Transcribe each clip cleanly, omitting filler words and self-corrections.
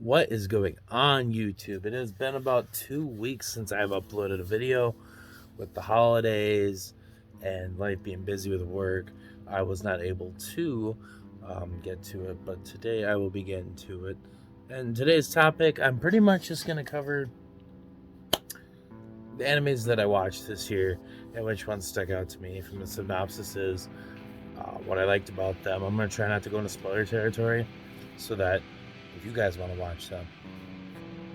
What is going on, YouTube? It has been about 2 weeks since I've uploaded a video. With the holidays and life being busy with work, I was not able to get to it, but today I will be getting to it. And today's topic, I'm pretty much just going to cover the animes that I watched this year and which ones stuck out to me from the synopsises, what I liked about them. I'm going to try not to go into spoiler territory so that if you guys want to watch them,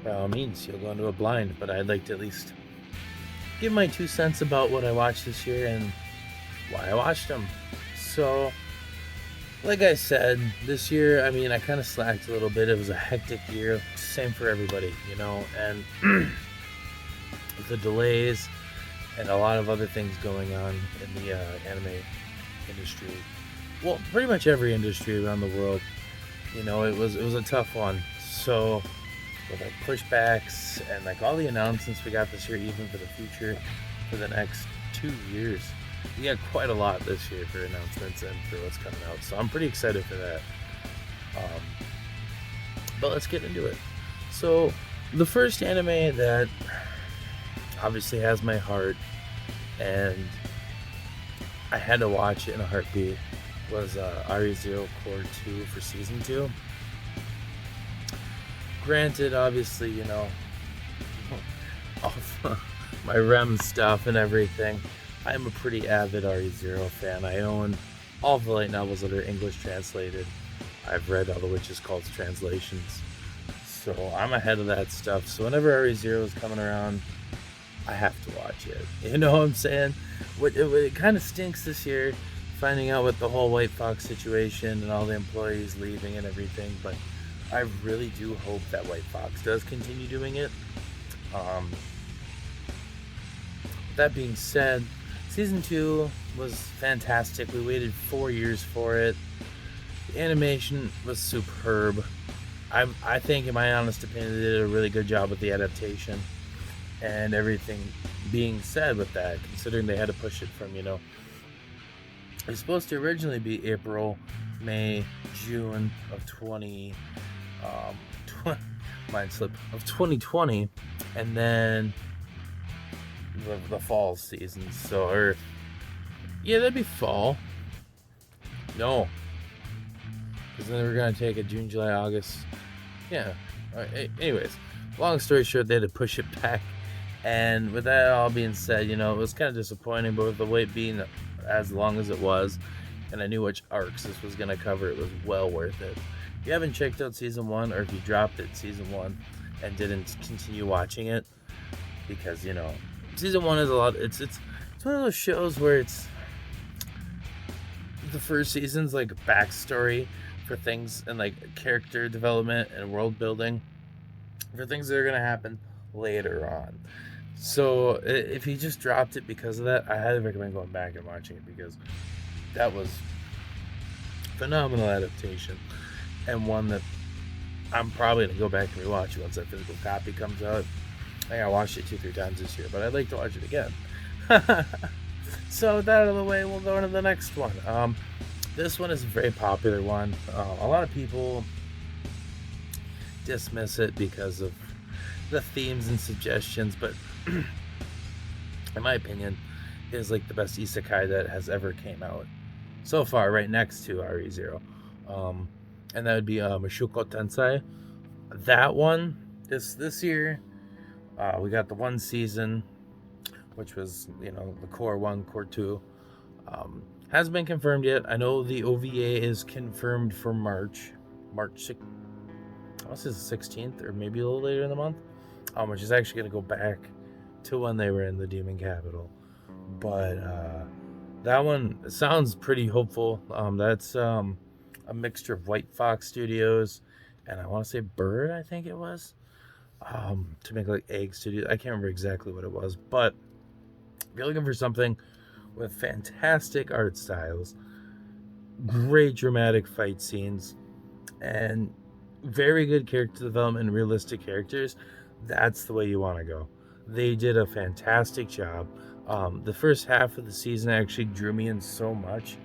by all means, you'll go into a blind, but I'd like to at least give my 2 cents about what I watched this year and why I watched them. So, like I said, this year, I kind of slacked a little bit. It was a hectic year, same for everybody, and the delays and a lot of other things going on in the anime industry. Well, pretty much every industry around the world. It was a tough one. So, with like pushbacks and like all the announcements we got this year, even for the future, for the next 2 years, we got quite a lot this year for announcements and for what's coming out. So I'm pretty excited for that. Um, but let's get into it. So the first anime that obviously has my heart and I had to watch it in a heartbeat was Re:Zero Core 2 for season 2. Granted, obviously, all my REM stuff and everything, I'm a pretty avid Re:Zero fan. I own all the light novels that are English translated. I've read all the Witches' Cult's translations. So I'm ahead of that stuff. So whenever Re:Zero is coming around, I have to watch it. You know what I'm saying? It kind of stinks this year, finding out with the whole White Fox situation and all the employees leaving and everything, but I really do hope that White Fox does continue doing it. Um, that being said, season 2 was fantastic. We waited 4 years for it. The animation was superb. I think, in my honest opinion, they did a really good job with the adaptation and everything being said with that, considering they had to push it from, it was supposed to originally be April, May, June of 2020, and then the fall season. That'd be fall. No, because then they were gonna take it June, July, August. Yeah. All right. Anyways, long story short, they had to push it back. And with that all being said, it was kind of disappointing, but with the wait being as long as it was, and I knew which arcs this was going to cover, it was well worth it. If you haven't checked out season 1, or if you dropped it season 1 and didn't continue watching it, because, season 1 is a lot, it's one of those shows where it's, the first season's like backstory for things and like character development and world building for things that are going to happen later on. So if you just dropped it because of that, I highly recommend going back and watching it, because that was phenomenal adaptation, and one that I'm probably gonna go back and rewatch once that physical copy comes out. I think I watched it 2-3 times this year, but I'd like to watch it again. So with that out of the way, we'll go into the next one. This one is a very popular one. A lot of people dismiss it because of the themes and suggestions, but in my opinion, it is like the best isekai that has ever came out so far, right next to Re:Zero. And that would be Mushoku Tensei. That one, this year, we got the one season, which was, the Core 1, Core 2. Hasn't been confirmed yet. I know the OVA is confirmed for March 6th. I want to say the 16th, or maybe a little later in the month, which is actually going to go back to when they were in the Demon Capital. But that one sounds pretty hopeful. That's a mixture of White Fox Studios and I want to say Bird, I think it was, to make like Egg Studios. I can't remember exactly what it was, but if you're looking for something with fantastic art styles, great dramatic fight scenes, and very good character development and realistic characters, that's the way you want to go. They did a fantastic job. The first half of the season actually drew me in so much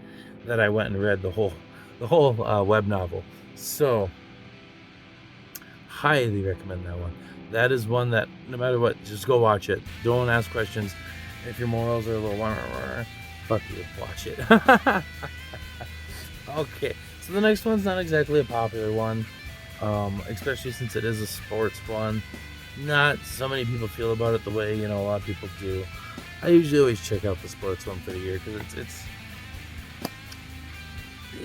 that I went and read the whole web novel. So highly recommend that one. That is one that, no matter what, just go watch it. Don't ask questions. If your morals are a little fuck you, watch it. Okay, so the next one's not exactly a popular one, especially since it is a sports one. Not so many people feel about it the way, a lot of people do. I usually always check out the sports one for the year because it's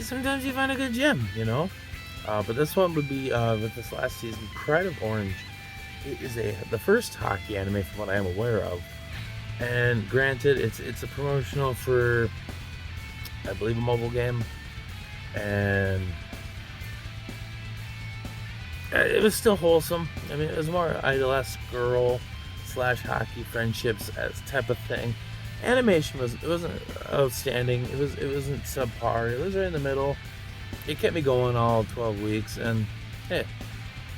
sometimes you find a good gem, But this one would be with this last season, Pride of Orange. It is the first hockey anime from what I am aware of. And granted, it's a promotional for, I believe, a mobile game, and it was still wholesome. I mean, it was more idolesque girl / hockey friendships as type of thing. Animation wasn't outstanding. It wasn't subpar. It was right in the middle. It kept me going all 12 weeks, and hey,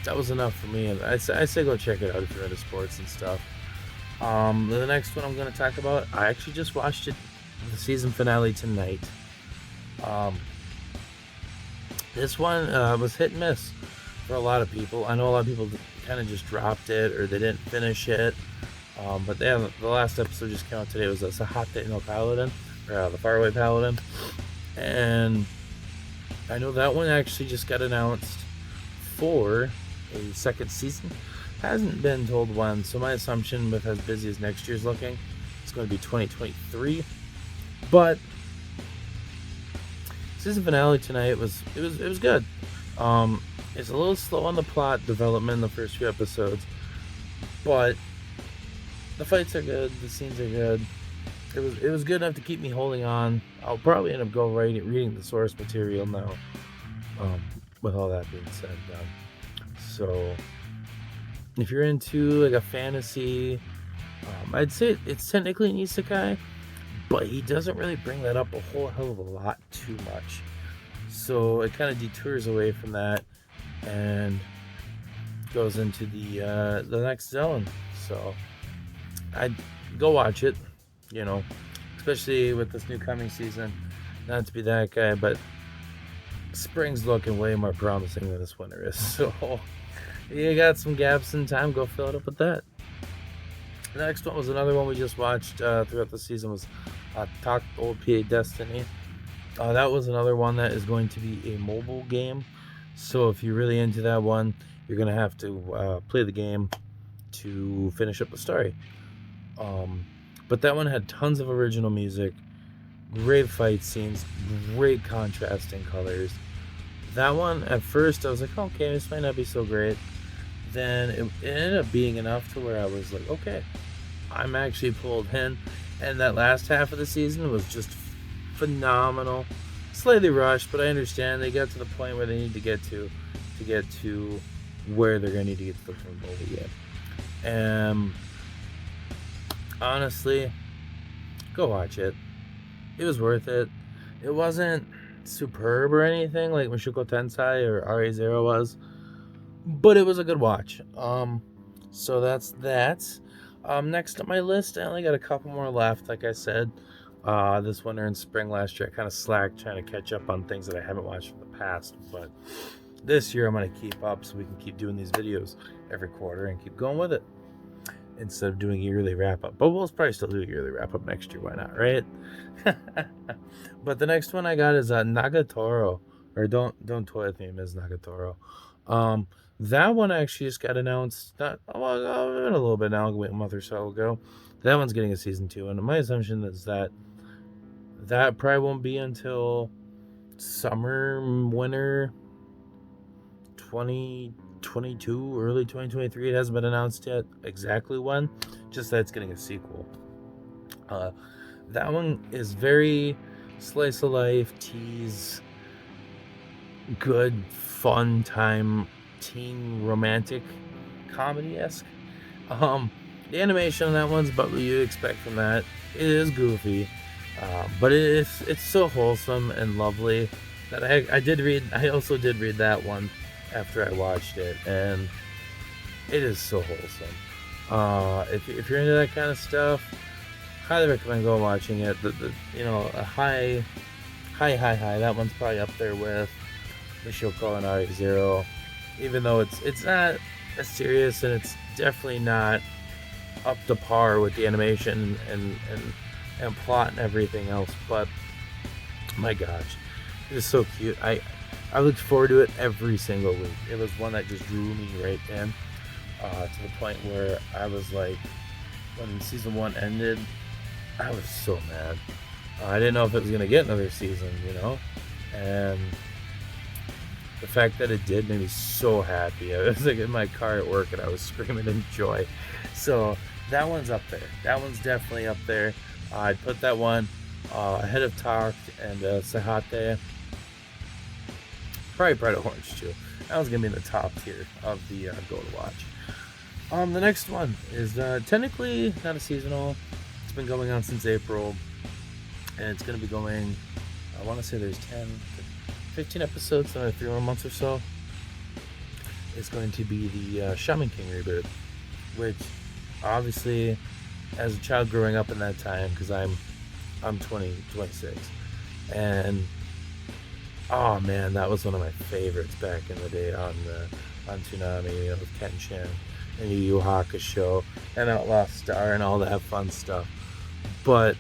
that was enough for me. And I say go check it out if you're into sports and stuff. The next one I'm going to talk about, I actually just watched it, the season finale tonight. This one was hit and miss for a lot of people. I know a lot of people kind of just dropped it or they didn't finish it. But the last episode just came out today. It was Sahate no Paladin, or the Faraway Paladin. And I know that one actually just got announced for a second season. Hasn't been told when, so my assumption with as busy as next year's looking, it's going to be 2023. But season finale tonight was good. It's a little slow on the plot development in the first few episodes, but the fights are good, the scenes are good. It was good enough to keep me holding on. I'll probably end up reading the source material now. With all that being said, so if you're into like a fantasy, I'd say it's technically an isekai, but he doesn't really bring that up a whole hell of a lot too much. So it kind of detours away from that and goes into the next zone. So I'd go watch it, especially with this new coming season. Not to be that guy, but spring's looking way more promising than this winter is. So you got some gaps in time, go fill it up with that. The next one was another one we just watched throughout the season, was Talk Old PA Destiny. That was another one that is going to be a mobile game. So if you're really into that one, you're going to have to play the game to finish up the story. But that one had tons of original music, great fight scenes, great contrasting colors. That one, at first, I was like, okay, this might not be so great. Then it ended up being enough to where I was like, okay, I'm actually pulled in. And that last half of the season was just phenomenal. Slightly rushed, but I understand they got to the point where they need to get to where they're going to need to get to the mobile game. Honestly, go watch it. It was worth it. It wasn't superb or anything like Mushoku Tensei or Re:Zero was, but it was a good watch. So that's that. Next on my list, I only got a couple more left. Like I said, this winter and spring last year, I kind of slacked trying to catch up on things that I haven't watched from the past. But this year, I'm going to keep up so we can keep doing these videos every quarter and keep going with it instead of doing a yearly wrap-up. But we'll probably still do a yearly wrap-up next year. Why not, right? But the next one I got is Nagatoro, or Don't Toy With Me, Ms. Nagatoro. That one actually just got announced in a little bit now, a month or so ago. That one's getting a season 2, and my assumption is that probably won't be until summer, winter 2022, early 2023. It hasn't been announced yet exactly when, just that it's getting a sequel. That one is very slice of life, tease, good, fun time, teen romantic comedy-esque. The animation on that one's about what you expect from that. It is goofy, but it's so wholesome and lovely that I also did read that one after I watched it, and it is so wholesome. If you're into that kind of stuff, highly recommend go watching it. A high. That one's probably up there with Mushoku and Re:Zero. even though it's not as serious and it's definitely not up to par with the animation and plot and everything else. But my gosh, it is so cute. I looked forward to it every single week. It was one that just drew me right in, to the point where I was like, when season one ended, I was so mad. I didn't know if it was gonna get another season, and the fact that it did made me so happy. I was like in my car at work and I was screaming in joy. So that one's up there. That one's definitely up there. I'd put that one ahead of Takt and Sahate. Probably Bread Orange too. That one's gonna be in the top tier of the go to watch. The next one is technically not a seasonal. It's been going on since April, and it's gonna be going. I want to say there's 15 episodes, another 3 more months or so. It's going to be the Shaman King reboot, which obviously, as a child growing up in that time, because I'm 26, and oh man, that was one of my favorites back in the day on Toonami, with Kenshin and Yu Yu Hakusho and Outlaw Star and all that fun stuff. But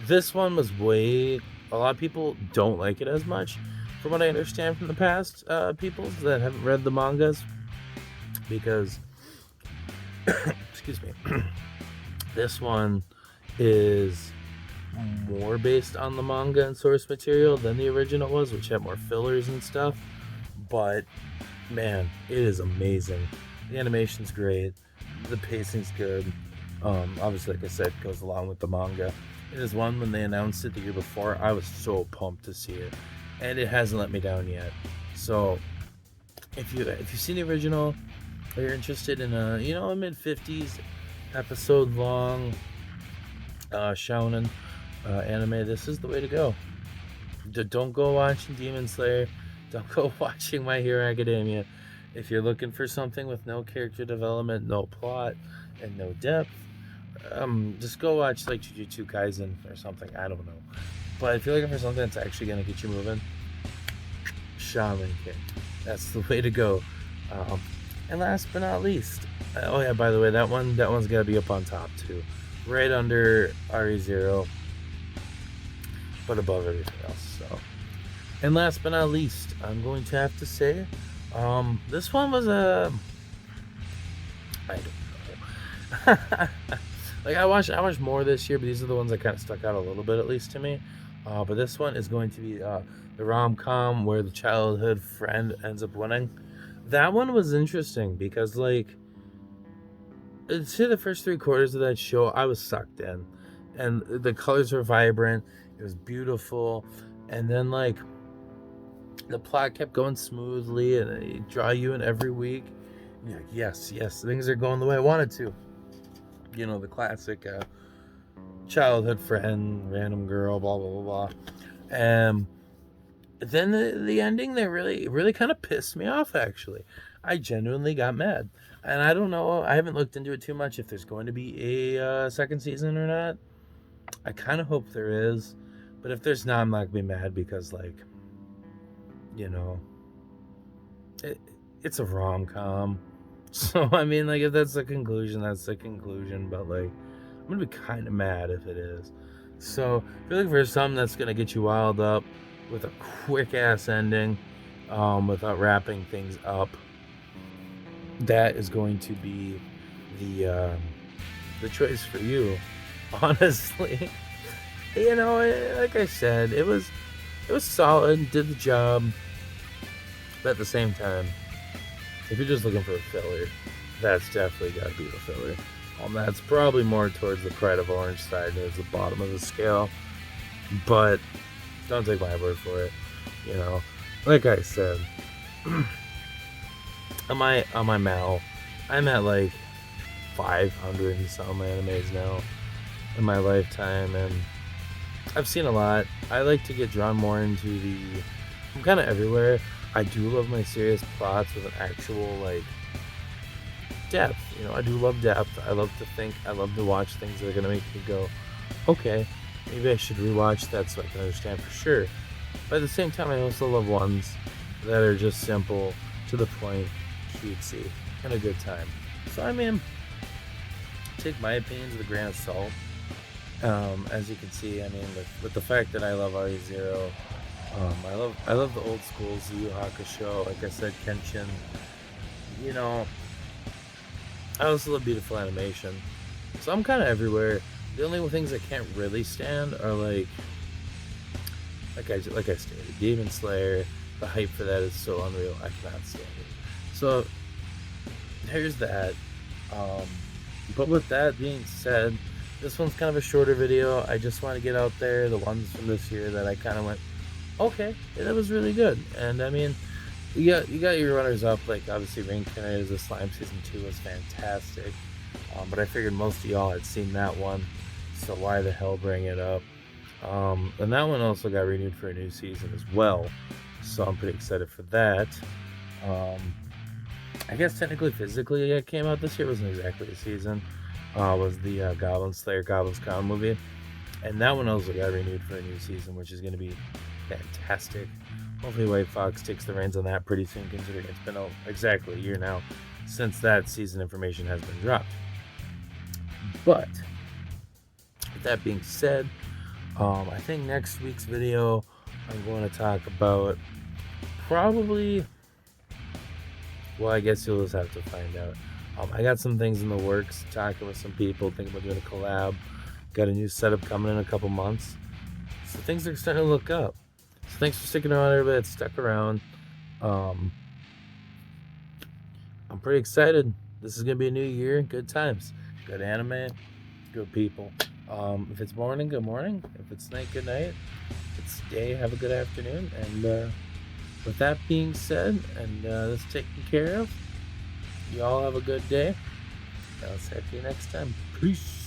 this one was a lot of people don't like it as much, from what I understand from the past people that haven't read the mangas, because excuse me, this one is more based on the manga and source material than the original was, which had more fillers and stuff. But man, it is amazing. The animation's great, the pacing's good. Obviously, like I said, it goes along with the manga. It is one, when they announced it the year before, I was so pumped to see it, and it hasn't let me down yet. So if you've seen the original, or you're interested in a mid-50s episode long shonen anime, this is the way to go. Don't go watching Demon Slayer. Don't go watching My Hero Academia. If you're looking for something with no character development, no plot, and no depth, just go watch like Jujutsu Kaisen or something. I don't know. But if you're looking for something that's actually going to get you moving, Shaman King. That's the way to go. And last but not least, oh yeah, by the way, that one's got to be up on top too. Right under Re:Zero, but above everything else. So, and last but not least, I'm going to have to say, this one was I don't know. Like I watched more this year, but these are the ones that kind of stuck out a little bit, at least to me. But this one is going to be the rom-com where the childhood friend ends up winning. That one was interesting because, like, to the first 3/4 of that show, I was sucked in, and the colors were vibrant. It was beautiful, and then like the plot kept going smoothly, and it draw you in every week. And you're like, yes, things are going the way I wanted to. The classic childhood friend, random girl, blah blah blah blah. And then the ending, they really kind of pissed me off. Actually, I genuinely got mad, and I don't know. I haven't looked into it too much if there's going to be a second season or not. I kind of hope there is, but if there's not, I'm not gonna be mad because, like, it's a rom-com. So I mean, like, if that's the conclusion, that's the conclusion. But like, I'm gonna be kind of mad if it is. So if you're looking for something that's gonna get you wild up with a quick ass ending, without wrapping things up, that is going to be the choice for you. Honestly, like I said, it was solid, did the job. But at the same time, if you're just looking for a filler, that's definitely got to be the filler. That's probably more towards the Pride of Orange side, towards the bottom of the scale. But don't take my word for it. Like I said, on my Mal, I'm at like 500 and some animes now in my lifetime, and I've seen a lot. I like to get drawn more into I'm kind of everywhere. I do love my serious plots with an actual, like, depth. I do love depth. I love to think. I love to watch things that are going to make me go, okay, maybe I should rewatch that so I can understand for sure. But at the same time, I also love ones that are just simple, to the point, cutesy and a good time. So I mean, take my opinions with a grain of salt. As you can see, I mean, with the fact that I love RE0, I love the old schools, the Yu Hakusho, like I said, Kenshin. You know, I also love beautiful animation. So I'm kind of everywhere. The only things I can't really stand are like I stated, Demon Slayer. The hype for that is so unreal. I cannot stand it. So here's that. But with that being said, this one's kind of a shorter video. I just want to get out there the ones from this year that I kind of went, okay, yeah, that was really good. And I mean, you got your runners up, like obviously Reincarnated as Slime Season 2 was fantastic. But I figured most of y'all had seen that one, so why the hell bring it up? And that one also got renewed for a new season as well, so I'm pretty excited for that. I guess technically, physically, it came out this year. It wasn't exactly a season. Was the Goblin Slayer Goblins Crown movie, and that one also got renewed for a new season, which is going to be fantastic. Hopefully White Fox takes the reins on that pretty soon, considering it's been exactly a year now since that season information has been dropped. But with that being said, I think next week's video I'm going to talk about probably, well, I guess you'll just have to find out. I got some things in the works, talking with some people, thinking about doing a collab. Got a new setup coming in a couple months. So things are starting to look up. So thanks for sticking around, everybody that's stuck around. I'm pretty excited. This is going to be a new year. Good times. Good anime. Good people. If it's morning, good morning. If it's night, good night. If it's day, have a good afternoon. And with that being said, and that's taken care of, you all have a good day. I'll see you next time. Peace.